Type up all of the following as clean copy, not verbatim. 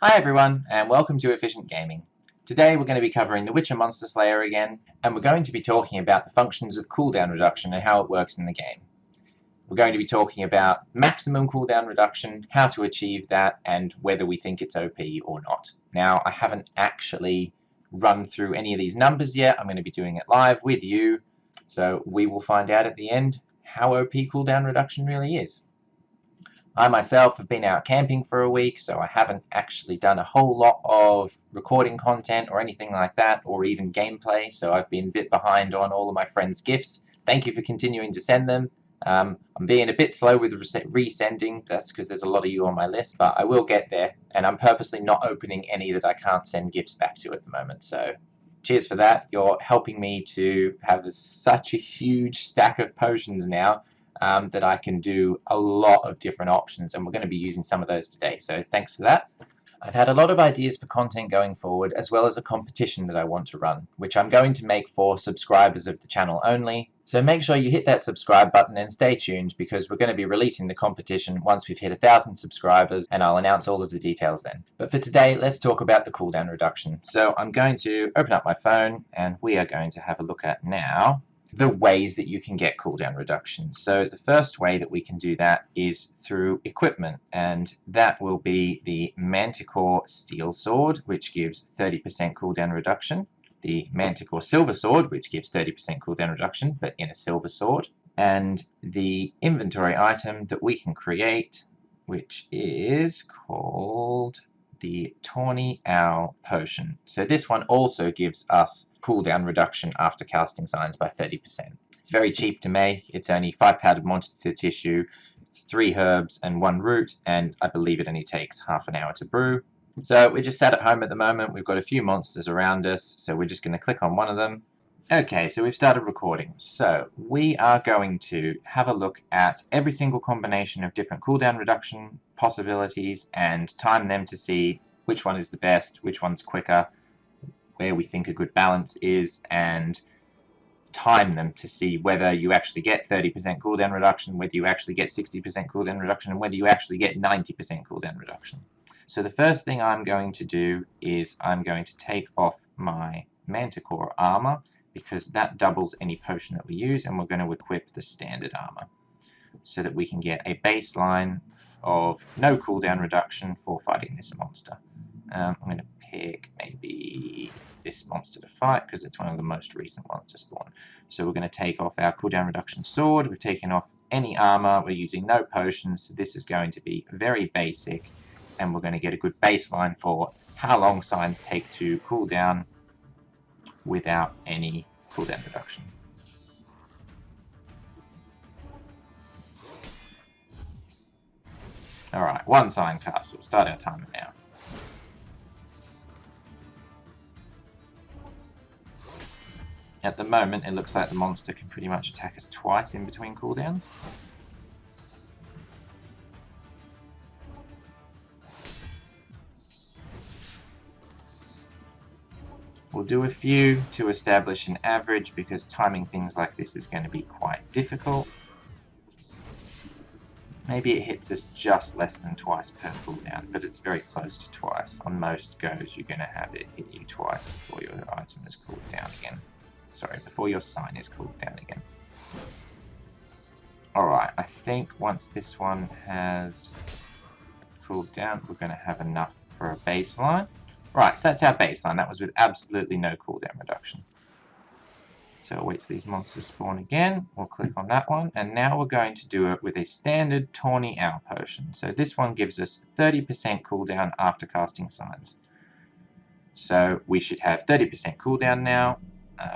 Hi everyone, and welcome to Efficient Gaming. Today we're going to be covering the Witcher Monster Slayer again, and we're going to be talking about the functions of cooldown reduction and how it works in the game. We're going to be talking about maximum cooldown reduction, how to achieve that, and whether we think it's OP or not. Now, I haven't actually run through any of these numbers yet. I'm going to be doing it live with you, so we will find out at the end how OP cooldown reduction really is. I myself have been out camping for a week, so I haven't actually done a whole lot of recording content or anything like that, or even gameplay, so I've been a bit behind on all of my friends' gifts. Thank you for continuing to send them. I'm being a bit slow with resending, that's because there's a lot of you on my list, but I will get there, and I'm purposely not opening any that I can't send gifts back to at the moment, so cheers for that. You're helping me to have such a huge stack of potions now, that I can do a lot of different options, and we're going to be using some of those today, so thanks for that. I've had a lot of ideas for content going forward, as well as a competition that I want to run, which I'm going to make for subscribers of the channel only, so make sure you hit that subscribe button and stay tuned, because we're going to be releasing the competition once we've hit 1,000 subscribers, and I'll announce all of the details then. But for today, let's talk about the cooldown reduction. So I'm going to open up my phone, and we are going to have a look at now the ways that you can get cooldown reduction. So the first way that we can do that is through equipment, and that will be the Manticore Steel Sword, which gives 30% cooldown reduction, the Manticore Silver Sword, which gives 30% cooldown reduction, but in a silver sword, and the inventory item that we can create, which is called the Tawny Owl Potion. So this one also gives us cooldown reduction after casting signs by 30%. It's very cheap to make. It's only 5 powdered monster tissue, 3 herbs and 1 root, and I believe it only takes half an hour to brew. So we're just sat at home at the moment. We've got a few monsters around us, so we're just going to click on one of them. Okay, so we've started recording. So we are going to have a look at every single combination of different cooldown reduction possibilities and time them to see which one is the best, which one's quicker, where we think a good balance is, and time them to see whether you actually get 30% cooldown reduction, whether you actually get 60% cooldown reduction, and whether you actually get 90% cooldown reduction. So the first thing I'm going to do is I'm going to take off my Manticore armor, because that doubles any potion that we use, and we're going to equip the standard armor so that we can get a baseline of no cooldown reduction for fighting this monster. I'm going to pick maybe this monster to fight because it's one of the most recent ones to spawn. So we're going to take off our cooldown reduction sword, we've taken off any armor, we're using no potions, so this is going to be very basic, and we're going to get a good baseline for how long signs take to cool down without any cooldown reduction. Alright, 1 sign cast. We'll start our timer now. At the moment, it looks like the monster can pretty much attack us twice in between cooldowns. We'll do a few to establish an average, because timing things like this is going to be quite difficult. Maybe it hits us just less than twice per cooldown, but it's very close to twice. On most goes, you're going to have it hit you twice before your item is cooled down again. Sorry, before your sign is cooled down again. Alright, I think once this one has cooled down, we're going to have enough for a baseline. Right, so that's our baseline. That was with absolutely no cooldown reduction. So we'll wait till these monsters spawn again. We'll click on that one, and now we're going to do it with a standard Tawny Owl Potion. So this one gives us 30% cooldown after casting signs. So we should have 30% cooldown now.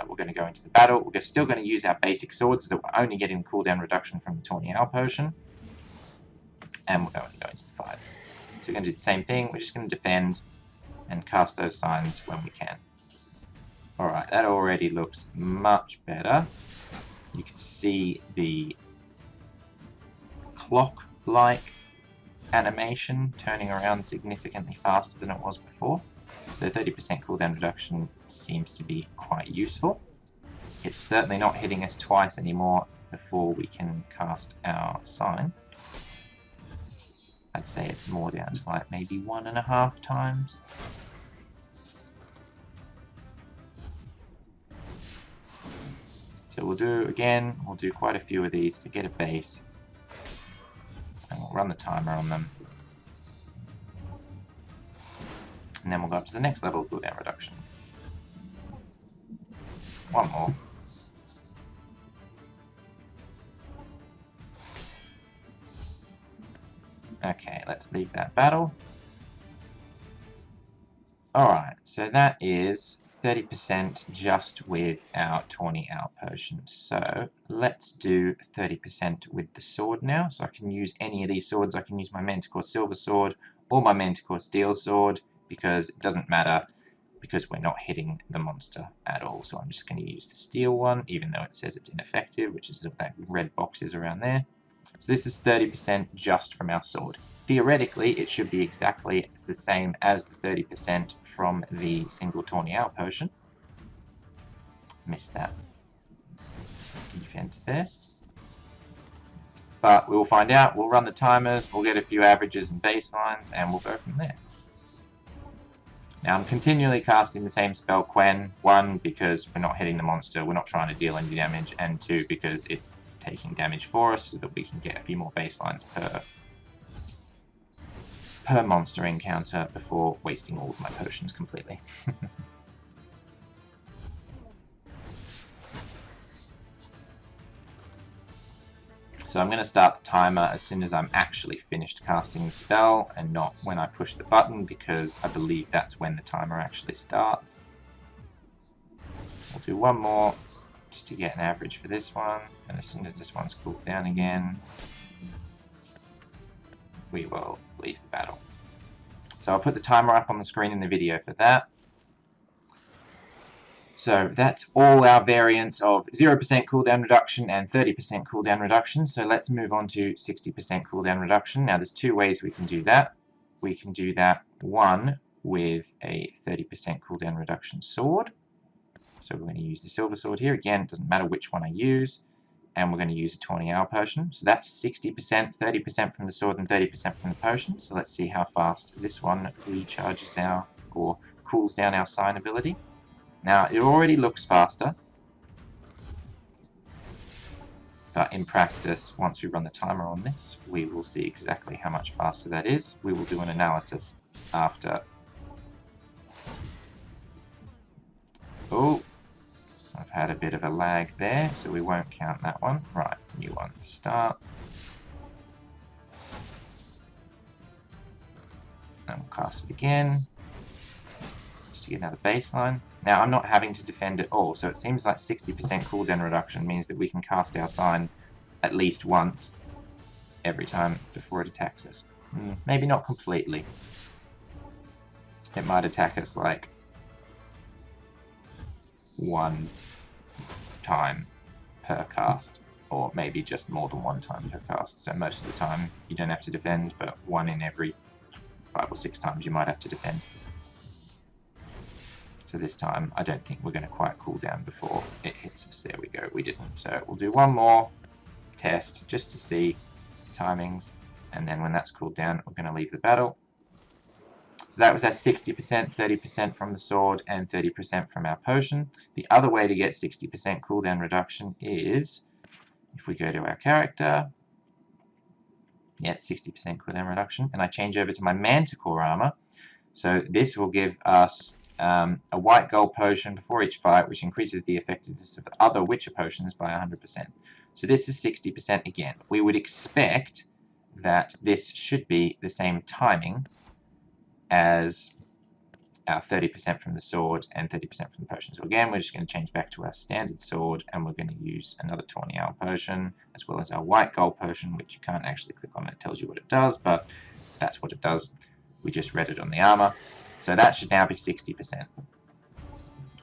We're going to go into the battle. We're still going to use our basic sword, so that we're only getting cooldown reduction from the Tawny Owl Potion. And we're going to go into the fight. So we're going to do the same thing. We're just going to defend and cast those signs when we can. Alright, that already looks much better. You can see the clock-like animation turning around significantly faster than it was before. So 30% cooldown reduction seems to be quite useful. It's certainly not hitting us twice anymore before we can cast our sign. I'd say it's more down to like maybe 1.5 times. So we'll do quite a few of these to get a base. And we'll run the timer on them. And then we'll go up to the next level of cooldown reduction. One more. Okay, let's leave that battle. Alright, so that is 30% just with our tawny owl potion. So let's do 30% with the sword now. So I can use any of these swords. I can use my Manticore Silver Sword or my Manticore Steel Sword, because it doesn't matter, because we're not hitting the monster at all. So I'm just going to use the steel one, even though it says it's ineffective, which is that red box is around there. So this is 30% just from our sword. Theoretically, it should be exactly the same as the 30% from the single tawny owl potion. Missed that defense there. But we'll find out. We'll run the timers, we'll get a few averages and baselines, and we'll go from there. Now I'm continually casting the same spell Quen, 1, because we're not hitting the monster, we're not trying to deal any damage, and 2, because it's taking damage for us so that we can get a few more baselines per monster encounter before wasting all of my potions completely. So I'm going to start the timer as soon as I'm actually finished casting the spell, and not when I push the button, because I believe that's when the timer actually starts. We'll do one more just to get an average for this one, and as soon as this one's cooled down again, we will leave the battle. So I'll put the timer up on the screen in the video for that. So that's all our variants of 0% cooldown reduction and 30% cooldown reduction. So let's move on to 60% cooldown reduction. Now there's two ways we can do that. We can do that, one, with a 30% cooldown reduction sword. So we're going to use the silver sword here. Again, it doesn't matter which one I use. And we're going to use a tawny owl potion. So that's 60%, 30% from the sword and 30% from the potion. So let's see how fast this one recharges or cools down our sign ability. Now, it already looks faster, but in practice, once we run the timer on this, we will see exactly how much faster that is. We will do an analysis after. Oh, I've had a bit of a lag there, so we won't count that one. Right, new one, start. And we'll cast it again, just to get another baseline. Now, I'm not having to defend at all, so it seems like 60% cooldown reduction means that we can cast our sign at least once every time before it attacks us. Maybe not completely. It might attack us like one time per cast, or maybe just more than one time per cast. So most of the time you don't have to defend, but one in every 5 or 6 times you might have to defend. So this time, I don't think we're going to quite cool down before it hits us. There we go, we didn't. So we'll do one more test just to see timings, and then when that's cooled down, we're going to leave the battle. So that was our 60%, 30% from the sword, and 30% from our potion. The other way to get 60% cooldown reduction is, if we go to our character, yeah, 60% cooldown reduction, and I change over to my Manticore armor. So this will give us a white gold potion before each fight, which increases the effectiveness of other Witcher potions by 100%. So this is 60% again. We would expect that this should be the same timing as our 30% from the sword and 30% from the potion. So again, we're just going to change back to our standard sword, and we're going to use another tawny owl potion, as well as our white gold potion, which you can't actually click on. It tells you what it does, but that's what it does. We just read it on the armor. So that should now be 60%.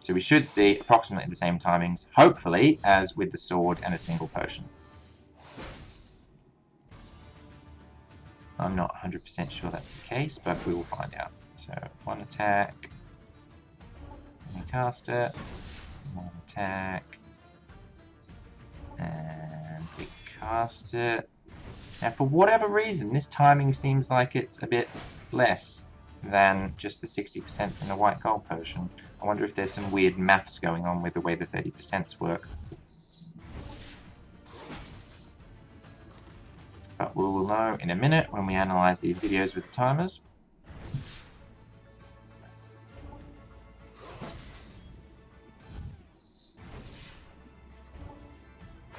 So we should see approximately the same timings, hopefully, as with the sword and a single potion. I'm not 100% sure that's the case, but we will find out. So one attack, and we cast it, one attack, and we cast it, Now, for whatever reason, this timing seems like it's a bit less than just the 60% from the white gold potion. I wonder if there's some weird maths going on with the way the 30% work. But we will know in a minute when we analyze these videos with the timers.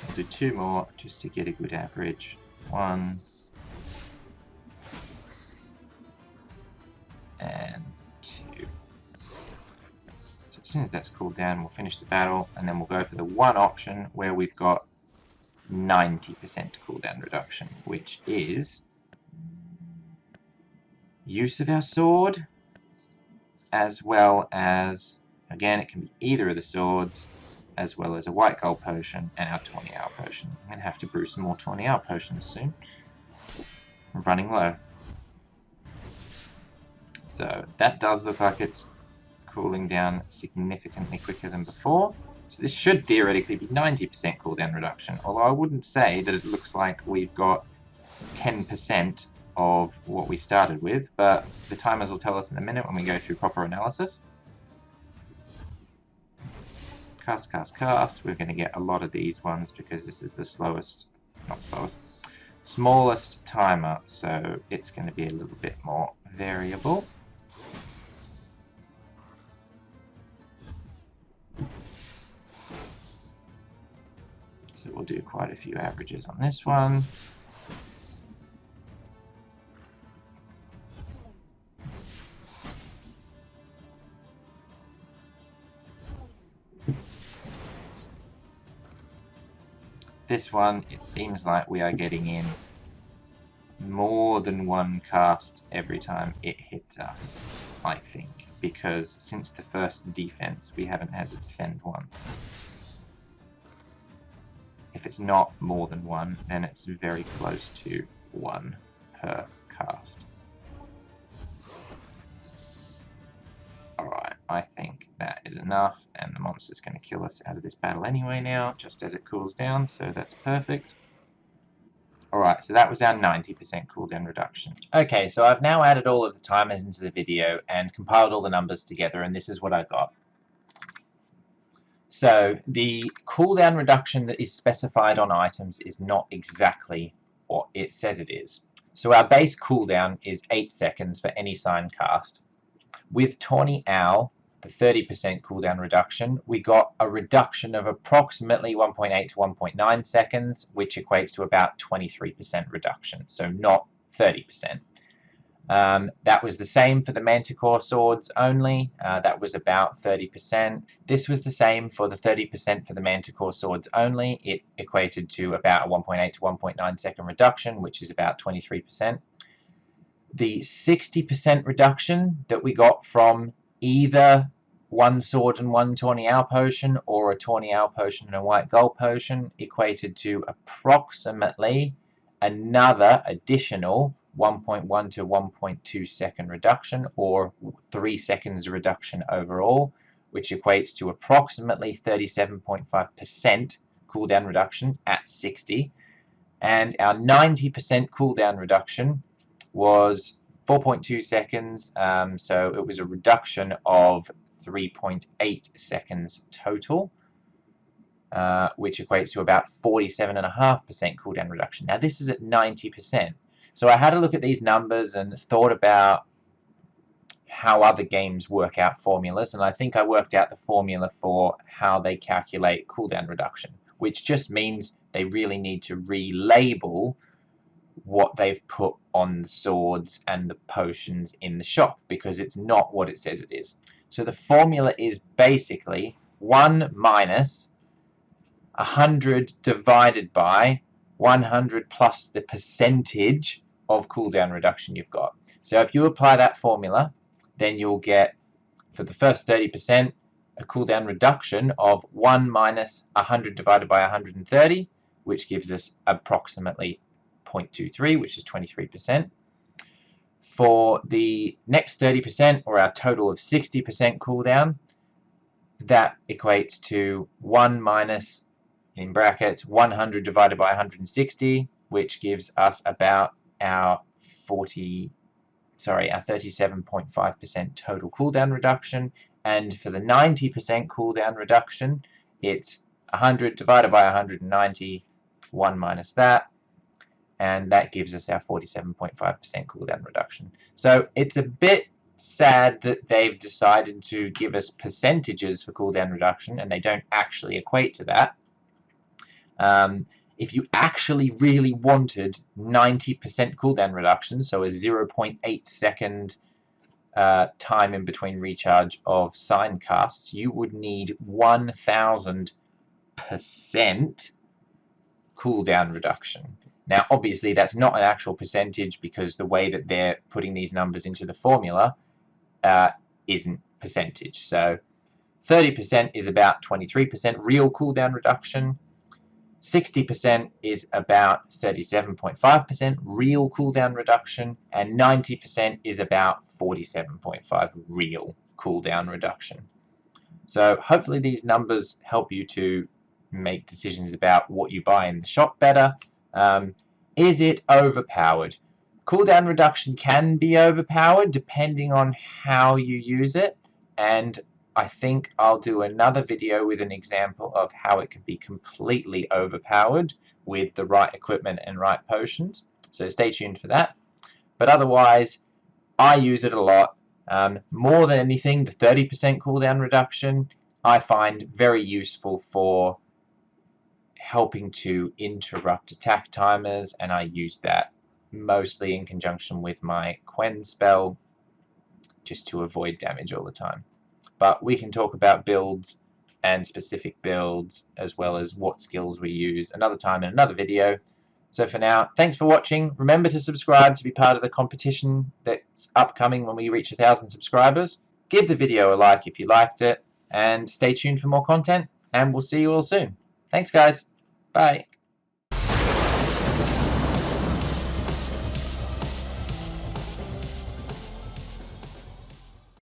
I'll do 2 more just to get a good average. 1 and 2. So as soon as that's cooled down, we'll finish the battle, and then we'll go for the one option where we've got 90% cooldown reduction, which is use of our sword, as well as, again, it can be either of the swords, as well as a white gold potion and our 20-hour potion. I'm going to have to brew some more 20-hour potions soon. I'm running low. So that does look like it's cooling down significantly quicker than before. So this should theoretically be 90% cooldown reduction, although I wouldn't say that it looks like we've got 10% of what we started with, but the timers will tell us in a minute when we go through proper analysis. Cast, cast, cast. We're going to get a lot of these ones because this is the slowest, not slowest, smallest timer, so it's going to be a little bit more variable. So we'll do quite a few averages on this one. This one, it seems like we are getting in more than one cast every time it hits us, I think, because since the first defense, we haven't had to defend once. If it's not more than one, then it's very close to 1 per cast. Alright, I think that is enough, and the monster's going to kill us out of this battle anyway now, just as it cools down, so that's perfect. Alright, so that was our 90% cooldown reduction. Okay, so I've now added all of the timers into the video and compiled all the numbers together, and this is what I got. So the cooldown reduction that is specified on items is not exactly what it says it is. So our base cooldown is 8 seconds for any sign cast. With Tawny Owl, the 30% cooldown reduction, we got a reduction of approximately 1.8 to 1.9 seconds, which equates to about 23% reduction, so not 30%. That was the same for the Manticore swords only. That was about 30%. This was the same for the 30% for the Manticore swords only. It equated to about a 1.8 to 1.9 second reduction, which is about 23%. The 60% reduction that we got from either one sword and one Tawny Owl potion or a Tawny Owl potion and a white gold potion equated to approximately another additional 1.1 to 1.2 second reduction, or 3 seconds reduction overall, which equates to approximately 37.5% cooldown reduction at 60. And our 90% cooldown reduction was 4.2 seconds, so it was a reduction of 3.8 seconds total, which equates to about 47.5% cooldown reduction. Now this is at 90%. So I had a look at these numbers and thought about how other games work out formulas, and I think I worked out the formula for how they calculate cooldown reduction, which just means they really need to relabel what they've put on the swords and the potions in the shop, because it's not what it says it is. So the formula is basically 1 minus 100 divided by 100 plus the percentage of cooldown reduction you've got. So if you apply that formula, then you'll get, for the first 30%, a cooldown reduction of 1 minus 100 divided by 130, which gives us approximately 0.23, which is 23%. For the next 30%, or our total of 60% cooldown, that equates to 1 minus, in brackets, 100 divided by 160, which gives us about our 37.5% total cooldown reduction. And for the 90% cooldown reduction, it's 100 divided by 190, 1 minus that, and that gives us our 47.5% cooldown reduction. So it's a bit sad that they've decided to give us percentages for cooldown reduction, and they don't actually equate to that. If you actually really wanted 90% cooldown reduction, so a 0.8 second time in between recharge of sign casts, you would need 1000% cooldown reduction. Now, obviously, that's not an actual percentage because the way that they're putting these numbers into the formula isn't percentage. So 30% is about 23% real cooldown reduction. 60% is about 37.5% real cooldown reduction, and 90% is about 47.5% real cooldown reduction. So hopefully these numbers help you to make decisions about what you buy in the shop better. Is it overpowered? Cooldown reduction can be overpowered depending on how you use it, and I think I'll do another video with an example of how it can be completely overpowered with the right equipment and right potions. So stay tuned for that. But otherwise, I use it a lot. More than anything, the 30% cooldown reduction I find very useful for helping to interrupt attack timers, and I use that mostly in conjunction with my Quen spell just to avoid damage all the time. But we can talk about builds and specific builds as well as what skills we use another time in another video. So for now, thanks for watching. Remember to subscribe to be part of the competition that's upcoming when we reach 1,000 subscribers. Give the video a like if you liked it, and stay tuned for more content, and we'll see you all soon. Thanks guys. Bye.